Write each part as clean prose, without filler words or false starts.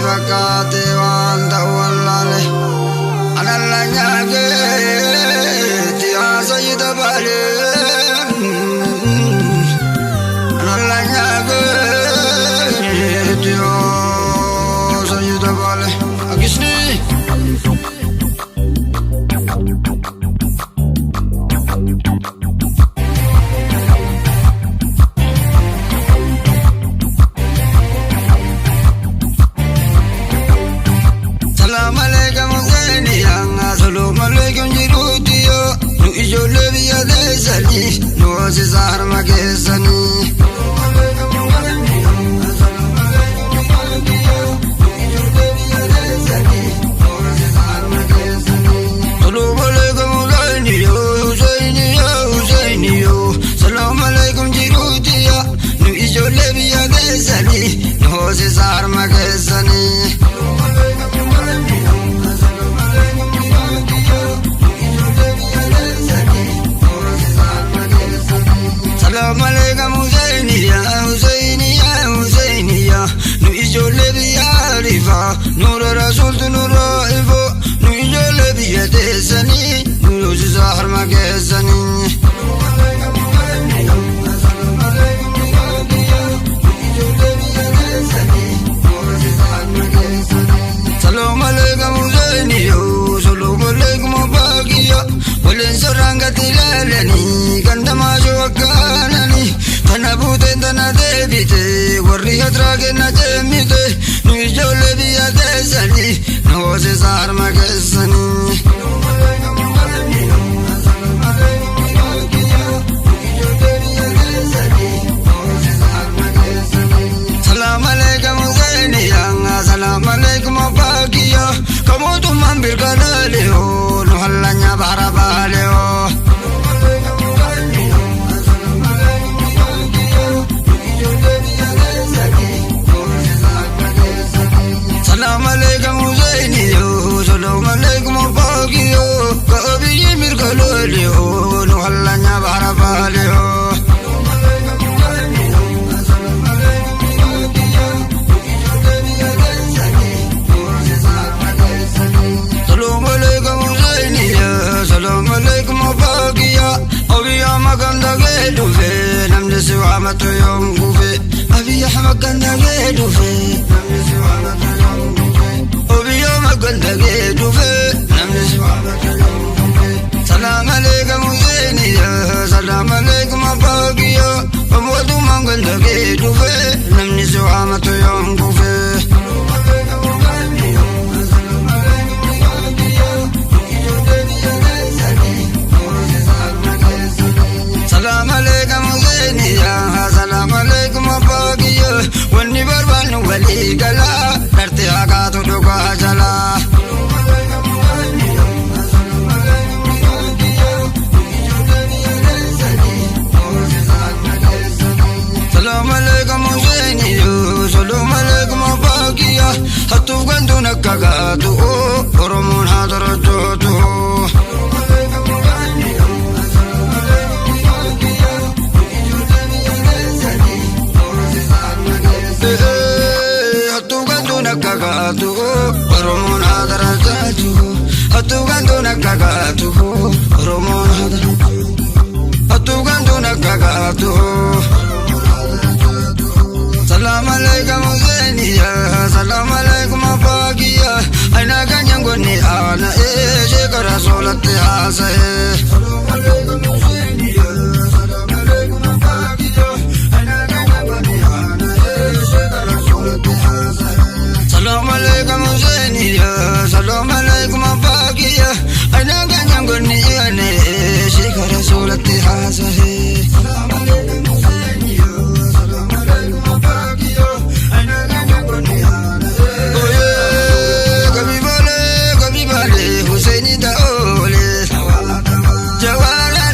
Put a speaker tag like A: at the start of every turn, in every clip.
A: Fakate wanda wallale analla nyage ti asayida bale analla nyage ti asayida bale agisni Nozi zahar magezani Salam alaikum Husainiyo Husainiyo Husainiyo Salam alaikum Jirutiya Nu ijole biya gezani Nozi zahar magezani Salam alaikum Husainiya Husainiya Husainiya Nu ijole biya rifa Nur Rasul Nur Ivo Nu ijole biya desani Nu zahar magezani Salam alaikum Husainiya Salam alaikum Bagiya Walin saranga tilalani Kandama shokanani Tanabute tanadebite Warri hatrage na jemite Nu ijole biya desani Noze zahar magezani Salam alaikum Husainiya Salam alaikum Bagiya Kamutu mambir kanaleo Nuhallanya bahara baleo Salam alaikum Husainiyo Salam alaikum Bagiya Kabiyi mirkaloleo Nuhallanya bahara baleo Salam alaikum Husainiya Salam alaikum Bagiya Abiya maganda gedufe Namni siwa matu yom gufe Abiya maganda gedufe Namni siwa matu yom gufe Abiya maganda gedufe Namni siwa matu yom gufe Salam alaikum Husainiya Salam alaikum Bagiya Amudu maganda gedufe Namni siwa matu yom gufe Salam alaikum Husainiya Salam alaikum Bagiya Wanni barbaannu walii gala Darti haqaatu dhugaa jala Salam alaikum Husainiya Salam alaikum Bagiya Hattuuf gantuun akka gaatu Oromoon haa darajootu Kagatu, Oromoon hadarajatu. Hatuganduna kagatu, Oromoon hadarajatu. Hatuganduna kagatu. Salam alaikum Husainiya, Salam alaikum Bagiya. Aina kanyangoni ana shekara solatti hasae. Salam alaikum Husainiya, Salam alaikum Bagiya. Aina kanyangoni ana shekara solatti hasae. Salam alaikum Husainiya, Salam alaikum Bagiya. Aina kanyangoni ana shekara solatti hasae. Salam alaikum Husainiya, Salam alaikum Bagiya. Aina kanyangoni ana Kabibale Husaini daole Jawala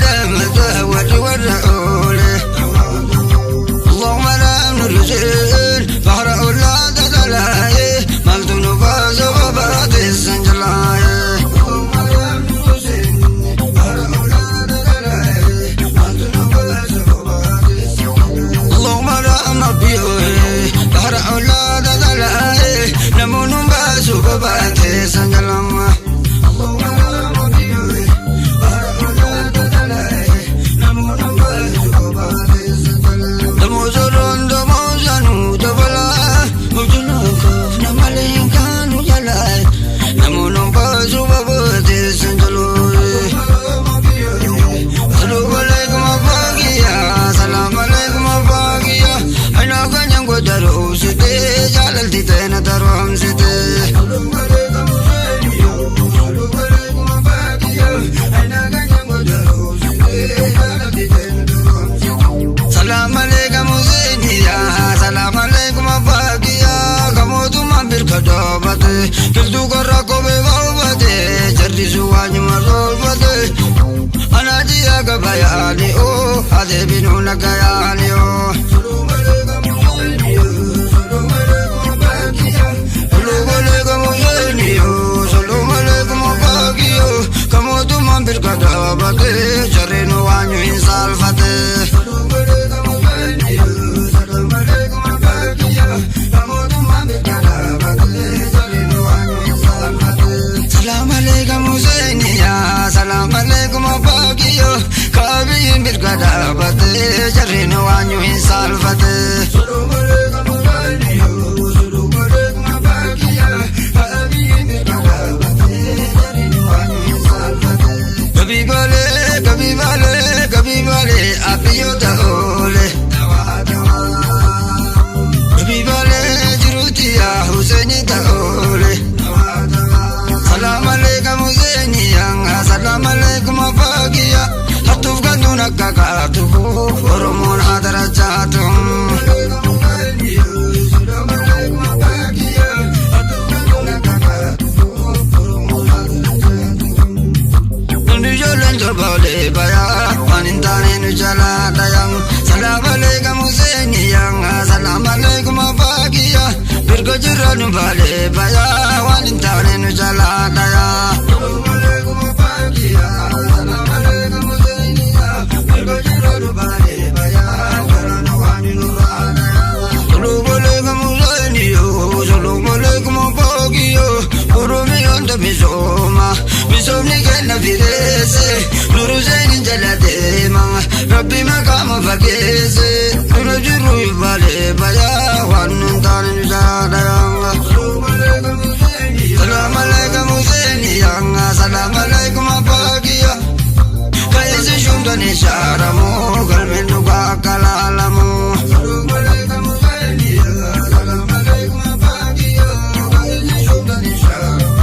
A: salfate kiltu korra kobe baubate jarri suwani marolfate anaji aga bayani o ade binu nagayani o Birkadabate jarreno wanyu insalfate Salam alaikum Husainiya salam alaikum Abakiyo kabiyin birkadabate jarreno wanyu insalfate Kabibale apiyo taole Kabibale jirutia Husaini taole Salam alaikum Husaini yang salam alaikum Abakiya hatuf ganduna kakatu oromon hadarachatum Bale baya panintane nu jala dayang salam alaikum Husaini yang salam alaikum Abakiya birgo jiranu bale baya panintane nu jala daya salam alaikum Abakiya salam alaikum Husaini birgo jiranu bale baya karana waninu radaya salam alaikum Husaini salam alaikum Abakiya urumi onda misoma misomni kenna virese nuru zaini jalade ma rabbi makama fakese nuru jiru bale baya wanun tanin jada yanga salam alaikum Husaini yanga salam alaikum Abakiya kaisi shumdani sharamu galmendu bakalalamu salam alaikum Husaini salam alaikum Abakiya kaisi shumdani sharamu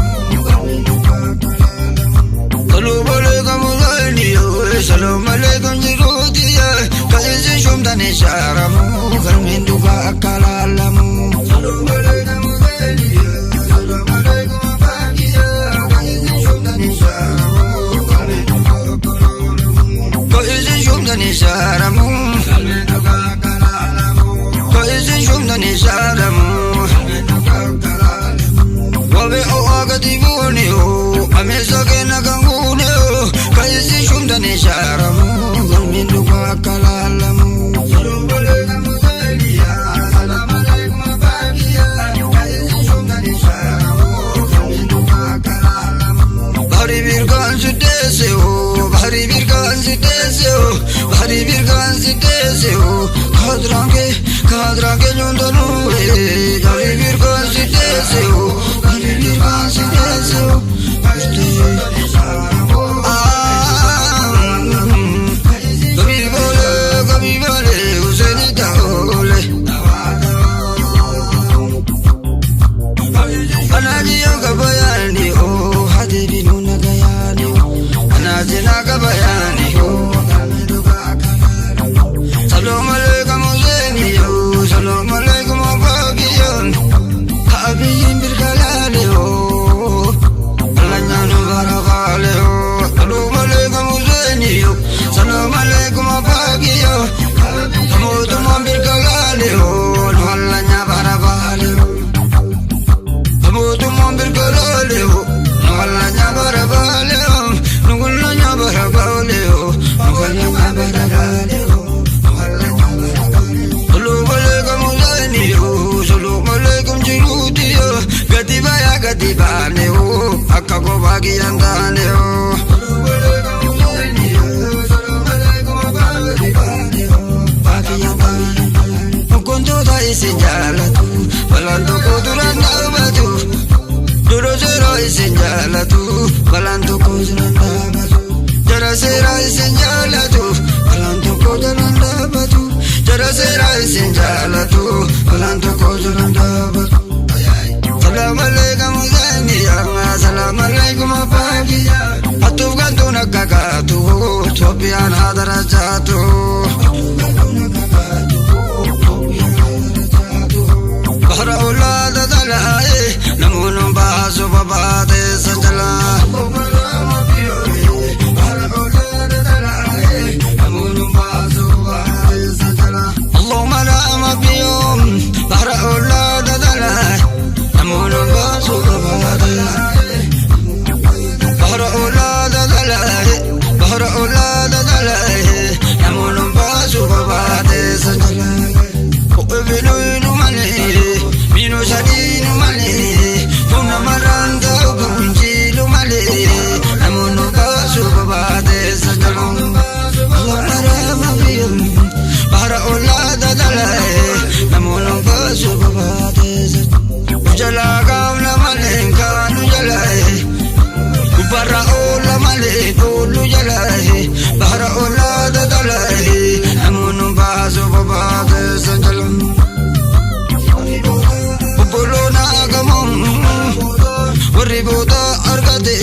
A: Salam alaikum jirudiya kaisi shumdani sharamu galmendu bakalalamu salam alaikum Husaini salam alaikum Abakiya kaisi shumdani sharamu galmendu bakalalamu kaisi shumdani sharamu galmendu bakalalamu kaisi shumdani sharamu galmendu bakalalamu wabe o agadibuni o amesake nagangune o kaisi shumdani sharamu galmendu bakalalamu salam alaikum Husaini salam alaikum Abakiya kaisi shumdani sharamu galmendu bakalalamu bahri birkan sudese o bahri birkan sudese o bahri birkan sudese o kadrange nyondonu bahri birkan sudese o bahri birkan sudese o shumdani sharamu Kabibale Husaini taole anaji yagabayani o hadibi nunagayani anaji nagabayani o salam alaikum Husaini salam alaikum Abakiya kabiyin birkalale o alanyanu barakale o salam alaikum Husaini salam alaikum Abakiya kamutu mambir kalale o nuhalanya barabale o kamutu mambir kalale o nuhalanya barabale o nuhalanya barabale o nuhalanya barabale o nuhalanya barabale o salam alaikum Husaini salam alaikum jirudiya gadibaya gadibane o akako bagiyandane o salam alaikum Husaini salam alaikum Abakiya kuntu isin jalatu balantu kuduran nabatu duro zero isin jalatu balantu kuduran nabatu jara sera isin jalatu balantu kuduran nabatu jara sera isin jalatu balantu kuduran nabatu salam alaikum Husaini salam alaikum Abakiya atuf gantuna kakatu topian hadarajatu bahra ulada dalaye namunum بابات سجلا اللهم لا مبيوم بحر أولاد دلال أمون باسو بابات بحر أولاد دلال بحر أولاد دلال أمون باسو بابات سجلا وابنو مالي مينو شدين مالي كنا مراندا وكنجيل مالي أمون باسو بابات سجلا اللهم لا مبيوم بحر أولاد دلال أمون باسو بابات سجلا جلا قامنا مالي كانوا جلاي برا أولا مالي كله جلاي بحر أولاد دلال أمون باسو بابات سجلا بولونا كمون وريبوتا أركده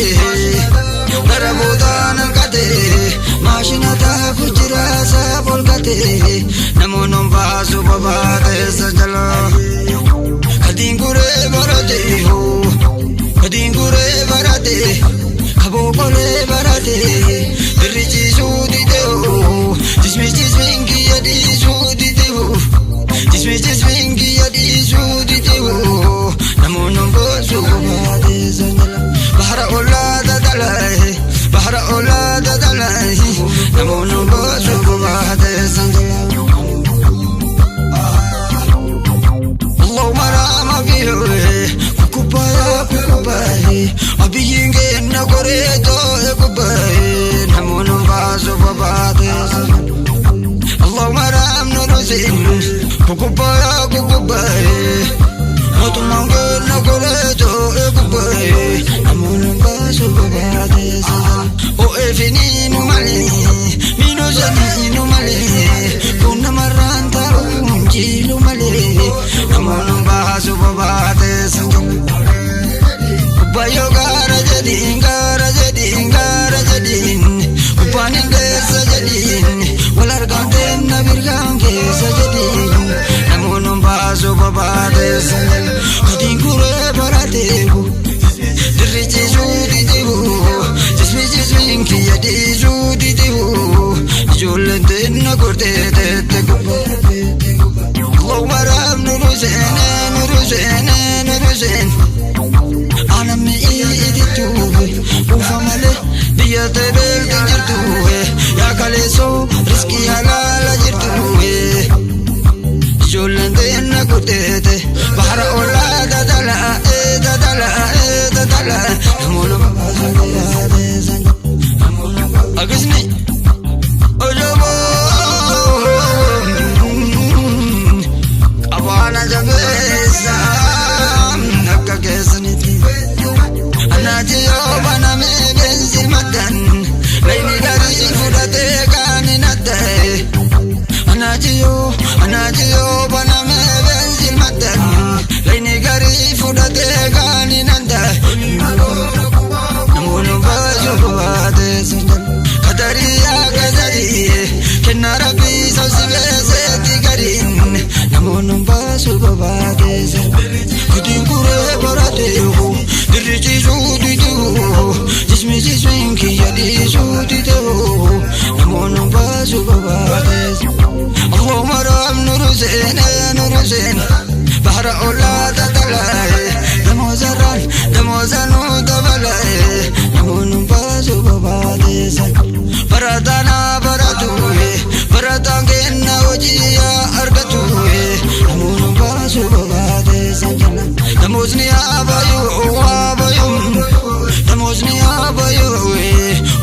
A: دربوتا نكده ماشينا تا كجرا سابول كده نمون باسو بابات سجلا كدين كوري براتي هو كدين كوري براتي كبو كوري براتي دريجي سودي تهو جسمي كي سودي تهو جسمي كي سودي تهو نمون باسو بابات سجلا بحر أولاد دلال بحر أولاد دلال نمون باسو بابات سجلا اللهم رحم فيه كوكوبايا كوكوباي أبيينجي نقريتو كوكوباي نمون باسو بابات اللهم رحم نورسين كوكوبايا كوكوباي نتمنى نقريتو كوكوباي نمون باسو بابات أو إفني نمالي مينو زني نمالي كنا مرانتا ومجيلو مالي نمون باسو بابات Bayo gara jadin Upanin desa jadin Walar ganten nabir gange sajadin Namun baso babate sanjal Kadin kure baratehu Dirrichi sudi tehu Jismi inki yadi sudi tehu Jolenten na kurte tete kubate Allahumma ram nurusen أنا ميدي توه وفمله بيتبل تجرتوه يا كاليسو رزقي حلال جرتوه جولن دينا كوتete بحر أولاد دلا همون أغسني أجابو أبانا جبسا نكا كيسني Anajio bana me benzil madan Laini dari fudate kani nate Anajio bana me benzil madan Laini dari fudate kani nate Namono bajo bade sanjal Kadari Kenna rabbi sasibe seti garin Namono bajo bade sanjal Kudin kure barate ho Dirrichi sudi tehu Jismi ki yadi sudi tehu Namoon baasu babaates Allahumma ram nurusen Bahra أولاد دلال Damozanu dabalae Namoon baasu babaates Baratana baratuhe Baratangenna hojiya argatuhe Namoon baasu babaates Namozni abayu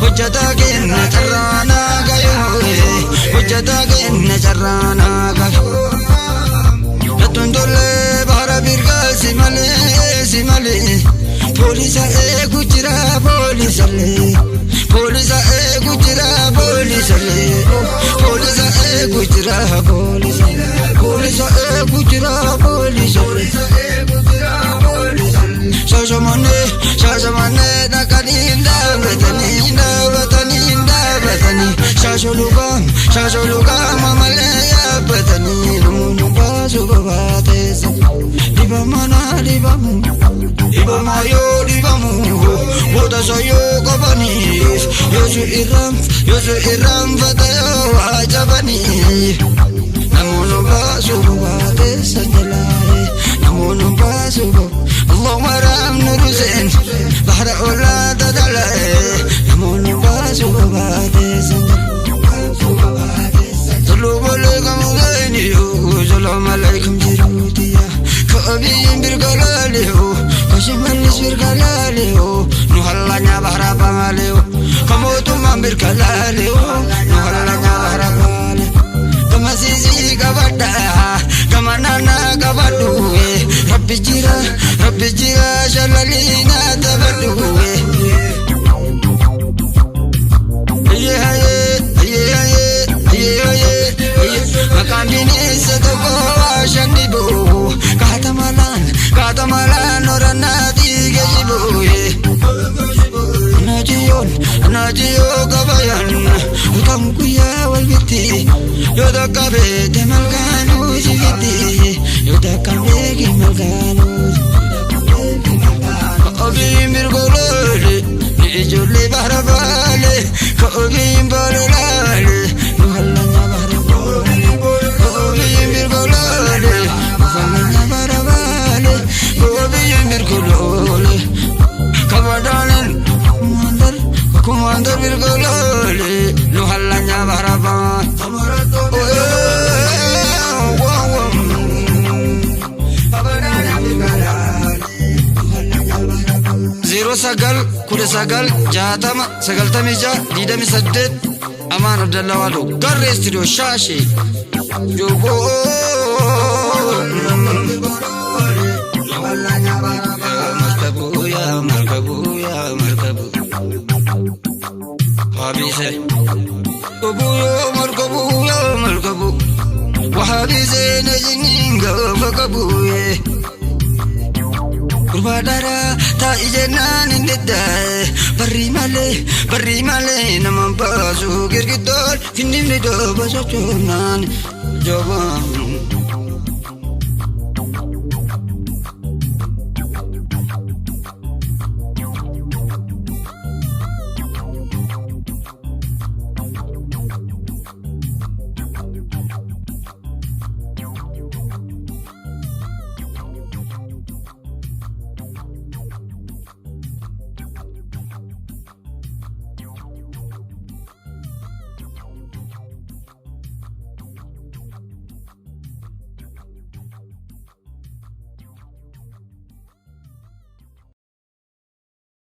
A: hojjata kenna carrana gayu Latun tolle bara birga simale Polisa gujira polisale Polisa gujira polisale Polisa gujira polisale Polisa gujira polisale Shashamane nakaninda batani Shasholuga mamaleya batani Lumu basu babates Libamana Iba mayo dibamu Boda soyo kabanis Yosu iram fatayo ajabani Namono basu bate sanjalare Namono basu Allah maram nurusen Bahra ola dadalare Namono basu bate sanjalare Salam alaikum zainiyo Salam alaikum jirutiya Kabiyin birgalaliyo Kashimanis birgalaliyo Nuhallanya bahra bangaliyo Kamutumam birgalaliyo Nuhallanya bahra bangaliyo Kamasisi kabada Kamanana kabaduwe Rabbi jira shalalina tabaduwe Makandini setoko ashandibu Katamalan oranati gejibu Najiyo kabayan Utamkuya walbiti Yoda kabe temalganu jiviti Yoda kabe gimalganu Kaobim birgolole Nijuli bahrabale Kaobim balolale Nuhallanya bahrabale Kaobim birgolole Nuhallanya bahrabale Kaobim birgolole Kabadalan Kumandar birgolole Nuhallanya bahrabale Sagal kuda sagal jahatama sagal tamija didami saddet Aman Abdallah Wado Garre Studio Shashi Jogo Markabu Habise Markabu Wahabise Najinga Makabu Kurbadara ta ijenan indida Barri male naman basu girgidol Findim lido baso chunan Jobo